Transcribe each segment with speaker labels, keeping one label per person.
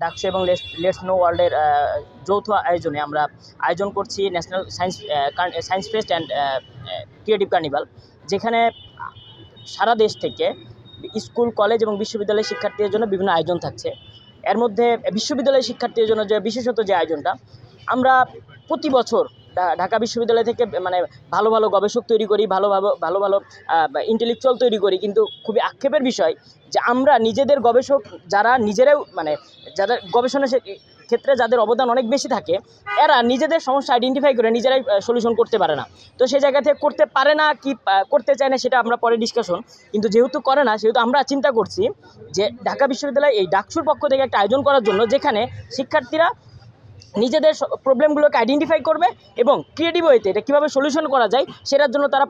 Speaker 1: ডাকসু এবং let's know ওয়ার্ল্ডের যৌথ আয়োজনে আমরা আয়োজন করছি national science fest and creative carnival, যেখানে সারা দেশ থেকে স্কুল, কলেজ এবং বিশ্ববিদ্যালয়ের শিক্ষার্থীদের জন্য বিভিন্ন আয়োজন থাকছে। এর মধ্যে বিশ্ববিদ্যালয়ের শিক্ষার্থীদের জন্য বিশেষত যে আয়োজনটা, আমরা প্রতি বছর ঢাকা বিশ্ববিদ্যালয় থেকে মানে ভালো ভালো গবেষক তৈরি করি, ভালো ভালো ইন্টেলেকচুয়াল তৈরি করি, কিন্তু খুবই আক্ষেপের বিষয় যে আমরা নিজেদের গবেষক যারা নিজেরাও মানে যাদের গবেষণা ক্ষেত্রে যাদের অবদান অনেক বেশি থাকে, এরা নিজেদের সমস্যা আইডেন্টিফাই করে নিজেরাই সলিউশন করতে পারে না। তো সেই জায়গা থেকে করতে পারে না কি করতে চায় না সেটা আমরা পরে ডিসকাশন, কিন্তু যেহেতু করে না সেহেতু আমরা চিন্তা করছি যে ঢাকা বিশ্ববিদ্যালয় এই ডাকসুর পক্ষ থেকে একটা আয়োজন করার জন্য, যেখানে শিক্ষার্থীরা নিজেদের প্রবলেমগুলোকে আইডেন্টিফাই করবে এবং ক্রিয়েটিভ ওয়েতে এটা কীভাবে সলিউশন করা যায় সেটার জন্য তারা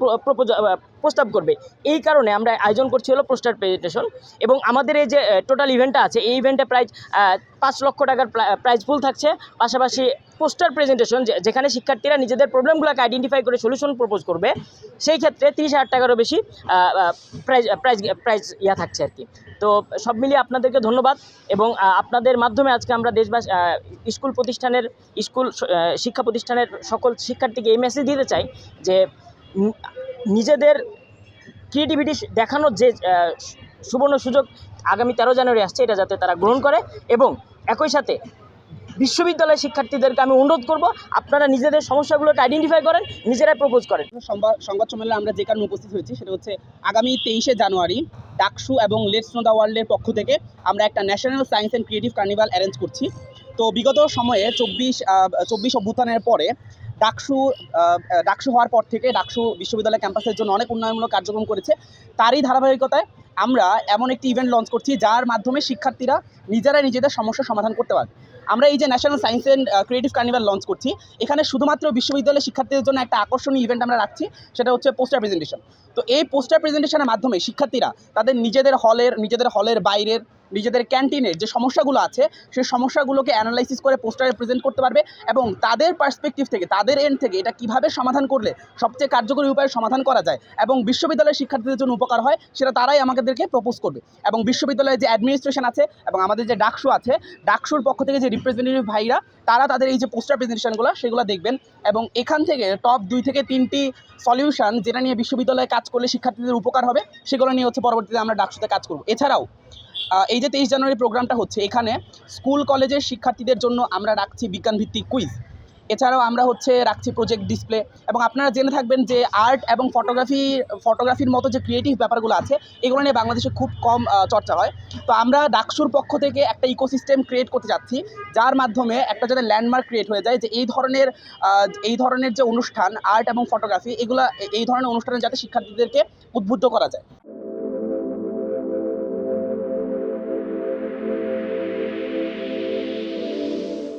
Speaker 1: প্রস্তাব করবে। এই কারণে আমরা আয়োজন করছি হলো পোস্টার প্রেজেন্টেশন, এবং আমাদের এই যে টোটাল ইভেন্টটা আছে, এই ইভেন্টে প্রায় 5 লক্ষ টাকার প্রাইজ ফুল থাকছে, পাশাপাশি পোস্টার প্রেজেন্টেশন যেখানে শিক্ষার্থীরা নিজেদের প্রবলেমগুলোকে আইডেন্টিফাই করে সলিউশন প্রপোজ করবে, সেই ক্ষেত্রে 30,000 টাকারও বেশি প্রাইজ থাকছে আর কি। তো সব মিলিয়ে আপনাদেরকে ধন্যবাদ, এবং আপনাদের মাধ্যমে আজকে আমরা দেশবাসী স্কুল শিক্ষা প্রতিষ্ঠানের সকল শিক্ষার্থীকে এই মেসেজ দিতে চাই যে নিজেদের ক্রিয়েটিভিটি দেখানোর যে সুবর্ণ সুযোগ আগামী 13 জানুয়ারি আসছে, এটা যাতে তারা গ্রহণ করে, এবং একই সাথে বিশ্ববিদ্যালয়ের শিক্ষার্থীদেরকে আমি অনুরোধ করব আপনারা নিজেদের সমস্যাগুলোকে আইডেন্টিফাই করেন, নিজেরাই প্রপোজ করেন।
Speaker 2: সংবাদ সম্মেলনে আমরা যে কারণে উপস্থিত হয়েছি সেটা হচ্ছে আগামী 23শে জানুয়ারি ডাকসু এবং লেটস নো দ্য ওয়ার্ল্ডের পক্ষ থেকে আমরা একটা national science and creative carnival arrange করছি। তো বিগত সময়ে 24 অভ্যুত্থানের পরে ডাকসু হওয়ার পর থেকে ডাকসু বিশ্ববিদ্যালয় ক্যাম্পাসের জন্য অনেক উন্নয়নমূলক কার্যক্রম করেছে। তারই ধারাবাহিকতায় আমরা এমন একটি ইভেন্ট লঞ্চ করছি যার মাধ্যমে শিক্ষার্থীরা নিজেরাই নিজেদের সমস্যার সমাধান করতে পারবে। আমরা এই যে national science and creative carnival launch করছি, এখানে শুধুমাত্র বিশ্ববিদ্যালয়ের শিক্ষার্থীদের জন্য একটা আকর্ষণীয় ইভেন্ট আমরা রাখছি, সেটা হচ্ছে পোস্টার প্রেজেন্টেশন। তো এই পোস্টার প্রেজেন্টেশনের মাধ্যমে শিক্ষার্থীরা তাদের নিজেদের হলের বাইরের নিজেদের ক্যান্টিনের যে সমস্যাগুলো আছে সেই সমস্যাগুলোকে অ্যানালাইসিস করে পোস্টারে প্রেজেন্ট করতে পারবে, এবং তাদের পার্সপেক্টিভ থেকে তাদের এন্ড থেকে এটা কীভাবে সমাধান করলে সবচেয়ে কার্যকরী উপায়ে সমাধান করা যায় এবং বিশ্ববিদ্যালয়ের শিক্ষার্থীদের জন্য উপকার হয় সেটা তারাই আমাদেরকে প্রপোজ করবে। এবং বিশ্ববিদ্যালয়ের যে অ্যাডমিনিস্ট্রেশন আছে এবং আমাদের যে ডাকসু আছে, ডাকসুর পক্ষ থেকে যে রিপ্রেজেন্টেটিভ ভাইরা তারা তাদের এই যে পোস্টার প্রেজেন্টেশনগুলো সেগুলো দেখবেন, এবং এখান থেকে টপ 2 থেকে 3টি সলিউশন যেটা নিয়ে বিশ্ববিদ্যালয়ে কাজ করলে শিক্ষার্থীদের উপকার হবে সেগুলো নিয়ে হচ্ছে পরবর্তীতে আমরা ডাকসুতে কাজ করব। এছাড়াও এই যে 23 জানুয়ারি প্রোগ্রামটা হচ্ছে, এখানে স্কুল কলেজের শিক্ষার্থীদের জন্য আমরা রাখছি বিজ্ঞানভিত্তিক কুইজ, এছাড়াও আমরা রাখছি প্রজেক্ট ডিসপ্লে, এবং আপনারা জেনে থাকবেন যে আর্ট এবং ফটোগ্রাফির মতো যে ক্রিয়েটিভ ব্যাপারগুলো আছে এগুলো নিয়ে বাংলাদেশে খুব কম চর্চা হয়। তো আমরা ডাকসুর পক্ষ থেকে একটা ইকোসিস্টেম ক্রিয়েট করতে যাচ্ছি যার মাধ্যমে একটা যাতে ল্যান্ডমার্ক ক্রিয়েট হয়ে যায় যে এই ধরনের যে অনুষ্ঠান আর্ট এবং ফটোগ্রাফি এই ধরনের অনুষ্ঠানে যাতে শিক্ষার্থীদেরকে উদ্বুদ্ধ করা যায়।